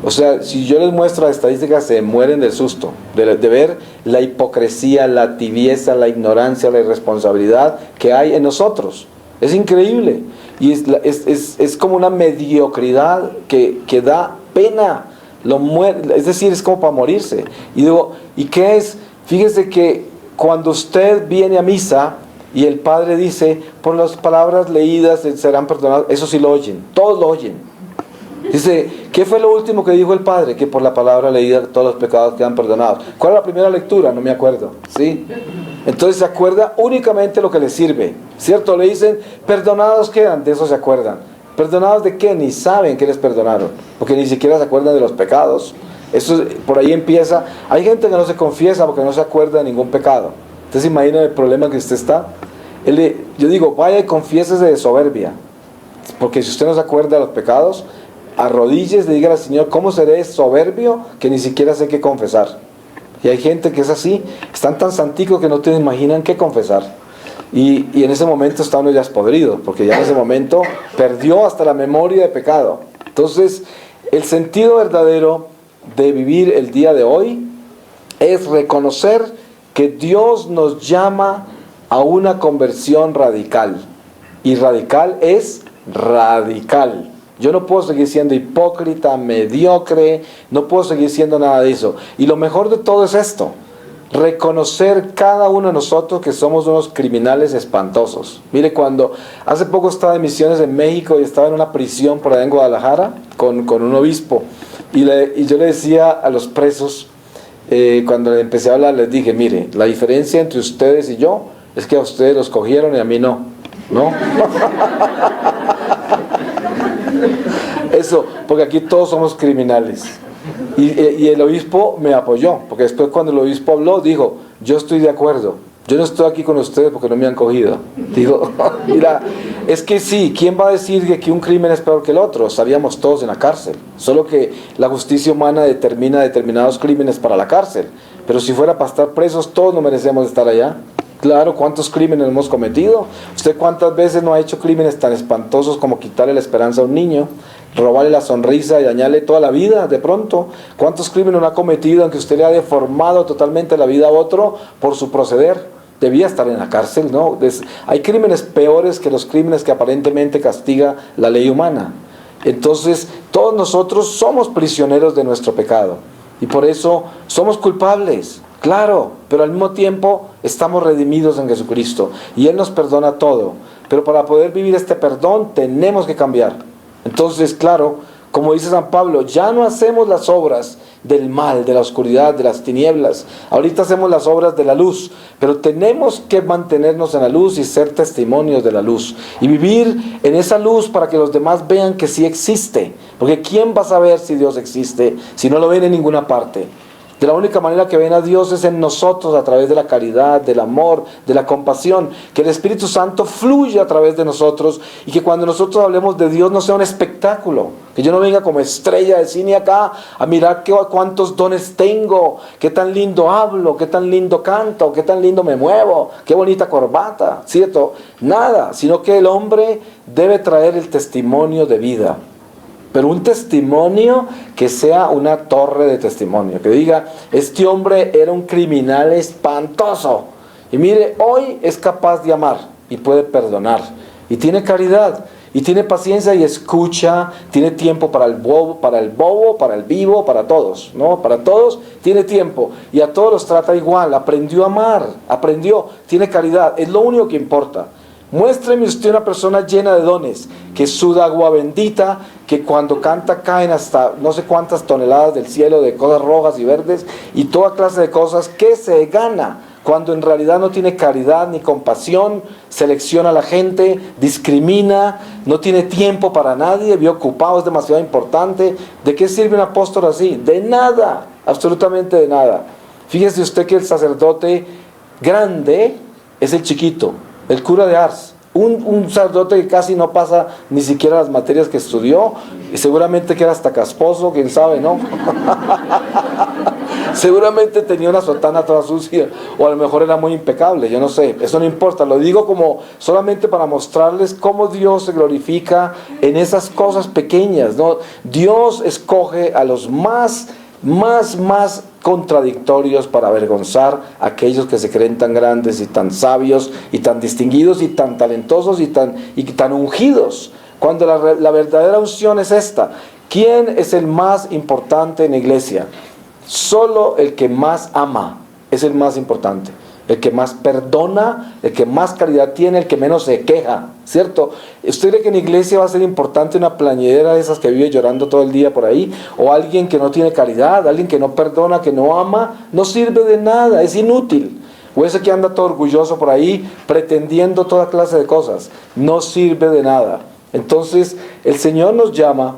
O sea, si yo les muestro las estadísticas, se mueren del susto, de ver la hipocresía, la tibieza, la ignorancia, la irresponsabilidad que hay en nosotros. Es increíble. Y es como una mediocridad que da pena. Es decir, es como para morirse. Y digo, ¿y qué es? Fíjese que cuando usted viene a misa y el Padre dice, por las palabras leídas serán perdonados, eso sí lo oyen, todos lo oyen. Dice, ¿qué fue lo último que dijo el Padre? Que por la palabra leída todos los pecados quedan perdonados. ¿Cuál es la primera lectura? No me acuerdo. ¿Sí? Entonces se acuerda únicamente lo que le sirve, ¿cierto? Le dicen, perdonados quedan, de eso se acuerdan. ¿Perdonados de qué? Ni saben que les perdonaron, porque ni siquiera se acuerdan de los pecados. Eso por ahí empieza. Hay gente que no se confiesa porque no se acuerda de ningún pecado. ¿Usted se imagina el problema que usted está? Yo digo, vaya y confiésese de soberbia, porque si usted no se acuerda de los pecados, arrodíllese y dígale al Señor, ¿cómo seré soberbio que ni siquiera sé qué confesar? Y hay gente que es así, están tan santicos que no te imaginan qué confesar. Y en ese momento está uno ya podrido, porque ya en ese momento perdió hasta la memoria de pecado. Entonces, el sentido verdadero de vivir el día de hoy es reconocer que Dios nos llama a una conversión radical. Y radical es radical. Yo no puedo seguir siendo hipócrita, mediocre, no puedo seguir siendo nada de eso. Y lo mejor de todo es esto, reconocer cada uno de nosotros que somos unos criminales espantosos. Mire, cuando hace poco estaba de misiones en México y estaba en una prisión por allá en Guadalajara con un obispo, y yo le decía a los presos, cuando le empecé a hablar, les dije, mire, la diferencia entre ustedes y yo es que a ustedes los cogieron y a mí no, ¿no? Eso, porque aquí todos somos criminales. Y el obispo me apoyó, porque después cuando el obispo habló, dijo, yo estoy de acuerdo, yo no estoy aquí con ustedes porque no me han cogido. Digo, mira, es que sí, ¿quién va a decir que un crimen es peor que el otro? Estaríamos todos en la cárcel, solo que la justicia humana determina determinados crímenes para la cárcel, pero si fuera para estar presos, todos no merecemos estar allá. Claro, ¿cuántos crímenes hemos cometido? ¿Usted cuántas veces no ha hecho crímenes tan espantosos como quitarle la esperanza a un niño, robarle la sonrisa y dañarle toda la vida de pronto? ¿Cuántos crímenes no ha cometido aunque usted le ha deformado totalmente la vida a otro por su proceder? Debía estar en la cárcel, ¿no? Hay crímenes peores que los crímenes que aparentemente castiga la ley humana. Entonces, todos nosotros somos prisioneros de nuestro pecado y por eso somos culpables. Claro, pero al mismo tiempo estamos redimidos en Jesucristo y Él nos perdona todo. Pero para poder vivir este perdón tenemos que cambiar. Entonces, claro, Como dice San Pablo, ya no hacemos las obras del mal, de la oscuridad, de las tinieblas. Ahorita hacemos las obras de la luz, pero tenemos que mantenernos en la luz y ser testimonios de la luz. Y vivir en esa luz para que los demás vean que sí existe. Porque ¿quién va a saber si Dios existe si no lo ven en ninguna parte? De la única manera que ven a Dios es en nosotros, a través de la caridad, del amor, de la compasión. Que el Espíritu Santo fluya a través de nosotros y que cuando nosotros hablemos de Dios no sea un espectáculo. Que yo no venga como estrella de cine acá a mirar cuántos dones tengo, qué tan lindo hablo, qué tan lindo canto, qué tan lindo me muevo, qué bonita corbata, ¿cierto? Nada, sino que el hombre debe traer el testimonio de vida. Pero un testimonio que sea una torre de testimonio. Que diga, este hombre era un criminal espantoso. Y mire, hoy es capaz de amar y puede perdonar. Y tiene caridad. Y tiene paciencia y escucha. Tiene tiempo para el bobo, para el vivo, para todos. ¿No? Para todos tiene tiempo. Y a todos los trata igual. Aprendió a amar. Aprendió. Tiene caridad. Es lo único que importa. Muéstreme usted una persona llena de dones, que suda agua bendita, que cuando canta caen hasta no sé cuántas toneladas del cielo de cosas rojas y verdes y toda clase de cosas que se gana, cuando en realidad no tiene caridad ni compasión, selecciona a la gente, discrimina, no tiene tiempo para nadie, vive ocupado, es demasiado importante. ¿De qué sirve un apóstol así? De nada, absolutamente de nada. Fíjese usted que el sacerdote grande es el chiquito. El cura de Ars, un sacerdote que casi no pasa ni siquiera las materias que estudió, y seguramente que era hasta casposo, quién sabe, ¿no? Seguramente tenía una sotana toda sucia, o a lo mejor era muy impecable, yo no sé, eso no importa, lo digo como solamente para mostrarles cómo Dios se glorifica en esas cosas pequeñas, ¿no? Dios escoge a los más contradictorios para avergonzar a aquellos que se creen tan grandes y tan sabios y tan distinguidos y tan talentosos y tan ungidos, cuando la verdadera unción es esta. ¿Quién es el más importante en la iglesia? Solo el que más ama es el más importante, el que más perdona, el que más caridad tiene, el que menos se queja, ¿cierto? ¿Usted cree que en la iglesia va a ser importante una plañidera de esas que vive llorando todo el día por ahí? ¿O alguien que no tiene caridad, alguien que no perdona, que no ama? No sirve de nada, es inútil. O ese que anda todo orgulloso por ahí, pretendiendo toda clase de cosas, no sirve de nada. Entonces, el Señor nos llama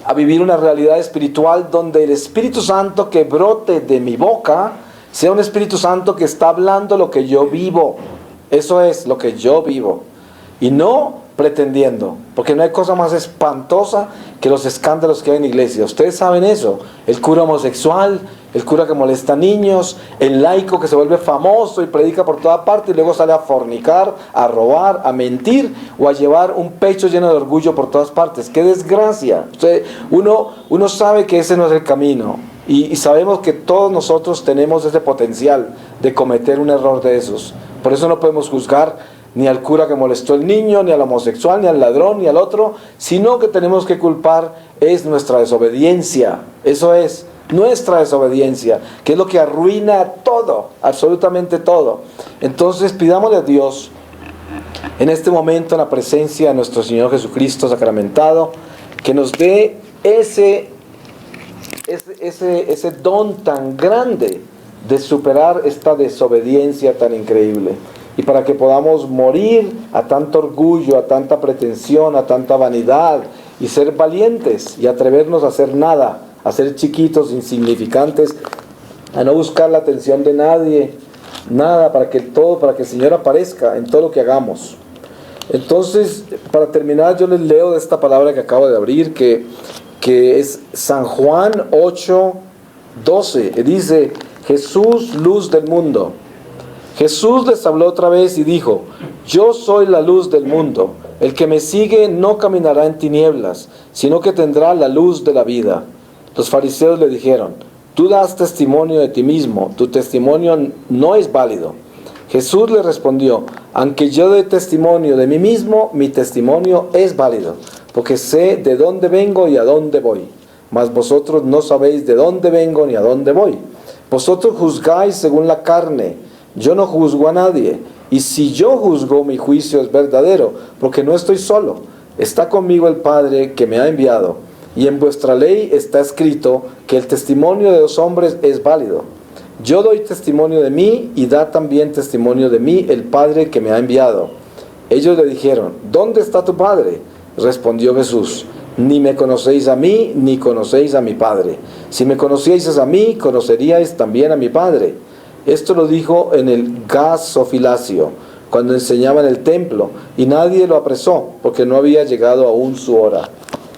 a vivir una realidad espiritual donde el Espíritu Santo que brote de mi boca sea un Espíritu Santo que está hablando lo que yo vivo. Eso es lo que yo vivo. Y no pretendiendo. Porque no hay cosa más espantosa que los escándalos que hay en la iglesia. Ustedes saben eso. El cura homosexual, el cura que molesta a niños, el laico que se vuelve famoso y predica por toda parte y luego sale a fornicar, a robar, a mentir o a llevar un pecho lleno de orgullo por todas partes. ¡Qué desgracia! Uno sabe que ese no es el camino. Y sabemos que todos nosotros tenemos ese potencial de cometer un error de esos. Por eso no podemos juzgar ni al cura que molestó al niño, ni al homosexual, ni al ladrón, ni al otro, sino que tenemos que culpar es nuestra desobediencia. Eso es, nuestra desobediencia, que es lo que arruina todo, absolutamente todo. Entonces pidámosle a Dios, en este momento, en la presencia de nuestro Señor Jesucristo sacramentado, que nos dé ese don tan grande de superar esta desobediencia tan increíble, y para que podamos morir a tanto orgullo, a tanta pretensión, a tanta vanidad, y ser valientes y atrevernos a hacer nada, a ser chiquitos, insignificantes, a no buscar la atención de nadie, nada, para que el Señor aparezca en todo lo que hagamos. Entonces, para terminar, yo les leo de esta palabra que acabo de abrir, que es San Juan 8:12. Dice: Jesús, luz del mundo. Jesús les habló otra vez y dijo: yo soy la luz del mundo. El que me sigue no caminará en tinieblas, sino que tendrá la luz de la vida. Los fariseos le dijeron: tú das testimonio de ti mismo, tu testimonio no es válido. Jesús le respondió: aunque yo dé testimonio de mí mismo, mi testimonio es válido, porque sé de dónde vengo y a dónde voy. Mas vosotros no sabéis de dónde vengo ni a dónde voy. Vosotros juzgáis según la carne, yo no juzgo a nadie. Y si yo juzgo, mi juicio es verdadero, porque no estoy solo. está conmigo el Padre que me ha enviado, y en vuestra ley está escrito que el testimonio de los hombres es válido. Yo doy testimonio de mí, y da también testimonio de mí el Padre que me ha enviado. Ellos le dijeron: ¿dónde está tu Padre? Respondió Jesús: ni me conocéis a mí, ni conocéis a mi Padre. Si me conocieseis a mí, conoceríais también a mi Padre. Esto lo dijo en el gasofilacio, cuando enseñaba en el templo, y nadie lo apresó, porque no había llegado aún su hora.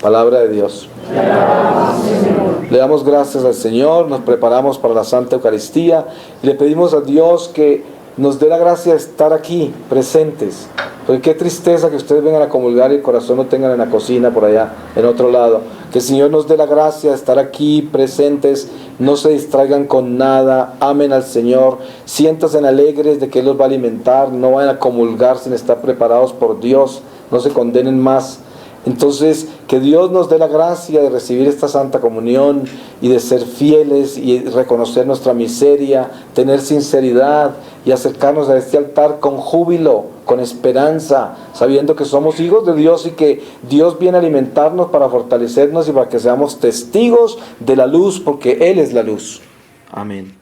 Palabra de Dios. Le damos gracias al Señor, nos preparamos para la Santa Eucaristía y le pedimos a Dios que nos dé la gracia de estar aquí, presentes. Porque qué tristeza que ustedes vengan a comulgar y el corazón lo tengan en la cocina, por allá, en otro lado. Que el Señor nos dé la gracia de estar aquí, presentes, no se distraigan con nada, amen al Señor, siéntanse alegres de que Él los va a alimentar, no vayan a comulgar sin estar preparados por Dios, no se condenen más. Entonces, que Dios nos dé la gracia de recibir esta Santa Comunión y de ser fieles y reconocer nuestra miseria, tener sinceridad y acercarnos a este altar con júbilo, con esperanza, sabiendo que somos hijos de Dios y que Dios viene a alimentarnos para fortalecernos y para que seamos testigos de la luz, porque Él es la luz. Amén.